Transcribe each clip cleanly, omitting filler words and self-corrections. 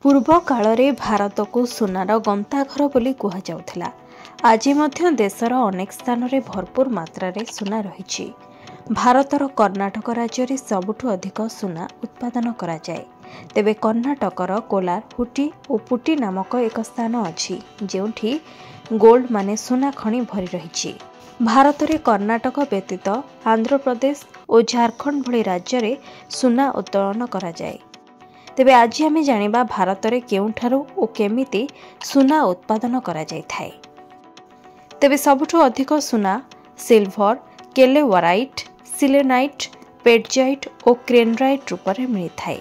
पूर्व काल भारत को सुनार गंताघर बोली कहुला। आज देशर अनेक स्थान में भरपूर मात्रा सुना रही। भारतर कर्णाटक राज्य में सबुठु अधिक सुना उत्पादन करा जाए। तेबे कर्णाटकर कोलार हुटी और पुटी नामक एक स्थान अच्छी जोठी गोल्ड माने सुना खଣି भरी रही। भारत में कर्णाटक व्यतीत आंध्र प्रदेश और झारखंड भली राज्य में सुना उत्तोलन करा जाए। तेबे आज आमे जानिबा भारत में केउठारु ओ केमिति सुना उत्पादन करा जाय थाए। तेबे सबुठु अधिक सुना सिल्वर, केलेवराइट, सिलेनाइट, पेटजाइट और क्रेनराइट रूप में मिलता है।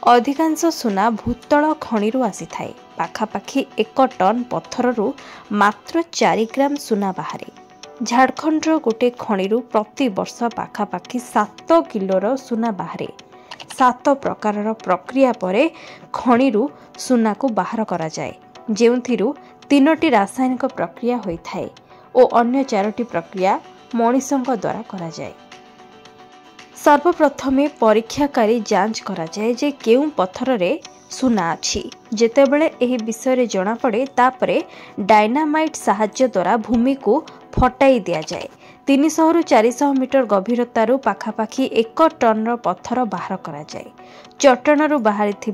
अधिकांश सुना भूतल खणिरु आसी थाए। पाखापाखि 1 टन पत्थररू मात्र 4 ग्राम सुना बाहरे। झारखंडर गोटे खणिरु प्रति वर्ष पाखापाखि 7 किलोर सुना बाहरे। 7 प्रकारर प्रक्रिया परे खणिरु सुना को बाहर करा जाए, जेउथिरु 3टी रासायनिक प्रक्रिया होइथाए और अन्य 4टी प्रक्रिया मनीषों द्वारा करा जाए। सर्वप्रथमे परीक्षाकारी जांच करा जाए जे केउ पत्थर रे सुना अछि। जेतेबेले एही विषय जना पड़े तापरे डायनामाइट साहाय्य द्वारा भूमि को फटाई दिया जाए। 300 रु 400 मीटर गभीरतारू पाखापाखि 1 टन पत्थर बाहर करा जाए। चट्टाणरू बाहरी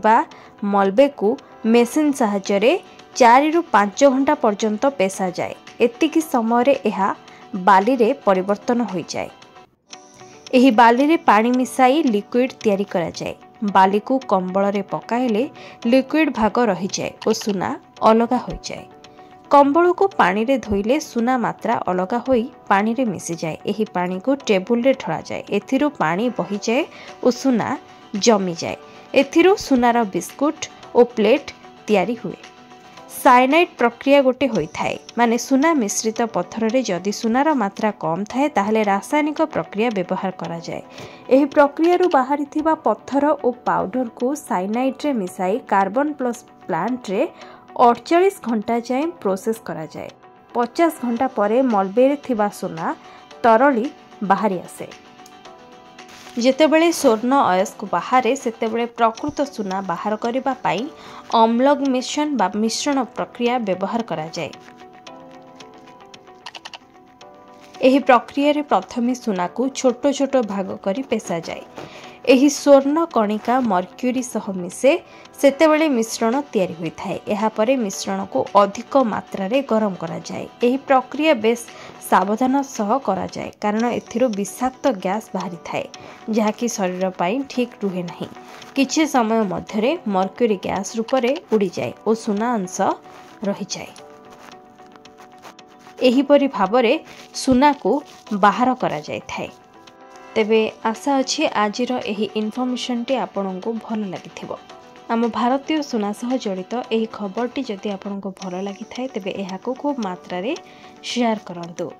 मलबे को मेसिन साहाय्य 4 रु 5 घंटा पर्यंत पेशा जाए। एतिकी समय यह बाली रे परिवर्तन हो जाए। एही बाली रे पानी मिसाई लिक्विड तैयारी करा जाए। बाली को कंबल रे पकाइले लिक्विड भाग रही जाए और सुना अलगा हो जाए। कंबल को पानी रे धोइले सुना मात्रा अलगा होई पानी रे मिसी जाए। एही पानी को टेबुल रे ढला जाए। एथिरो पानी बही जाए और सुना जमी जाए। एथिरो सुनार बिस्कुट और प्लेट तैयारी हुए। साइनाइड प्रक्रिया गोटे होई थाए, माने सुना मिश्रित पत्थर रे जदि सुनार मात्रा कम थाए ताहले रासायनिक प्रक्रिया व्यवहार करा जाए। एही प्रक्रिया रू बाहरी थिबा पत्थर और पाउडर को साइनाइड रे मिसाई कार्बन प्लस प्लांट रे 48 घंटा जाए प्रोसेस करा जाए। 50 घंटा परे मलबे रे थिबा सुना तरली बाहरी आसे। जेतेबेले स्वर्ण अयस्क बाहरे सेतेबेले प्रकृत सुना बाहर करिबा पाई अम्लगमेशन बा मिश्रण प्रक्रिया व्यवहार करा जाए। एही प्रक्रिया रे प्रथमे सुना को छोटो छोटो भाग करी पेशा जाए। एही स्वर्ण कणिका मर्क्यूरी सह मिसे सेतेबेले मिश्रण तैयारी होई थाए। एहा परे मिश्रण को अधिक मात्रा रे गरम करा जाए। एही प्रक्रिया बेस सावधान सह करा जाए, कारण एथिरो विषाक्त गैस बाहरी थाए जहाँकि शरीर पाई ठीक रुहे नहीं। किछि समय मध्यरे मर्क्यूरी गैस रूप में उड़ी जाए और सुना अंश रही जाए। एहीपरि भावरे सुना को बाहर करा जाए थाए। तेबे आशा अच्छी आजिर एही इनफॉरमेशन टी आपनको भल लागिथिबो। आम भारतीय सुना सह जड़ित एही खबरटी जदि आपनको भल लागि थाए तेबे एहाको खूब मात्रा रे शेयर करंतु।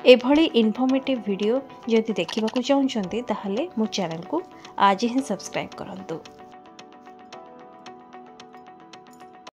एभली इनफॉर्मेटिव वीडियो जदि देखिबाकू चाहुचंती ताहले मो चैनल को आज ही सब्सक्राइब करंतु।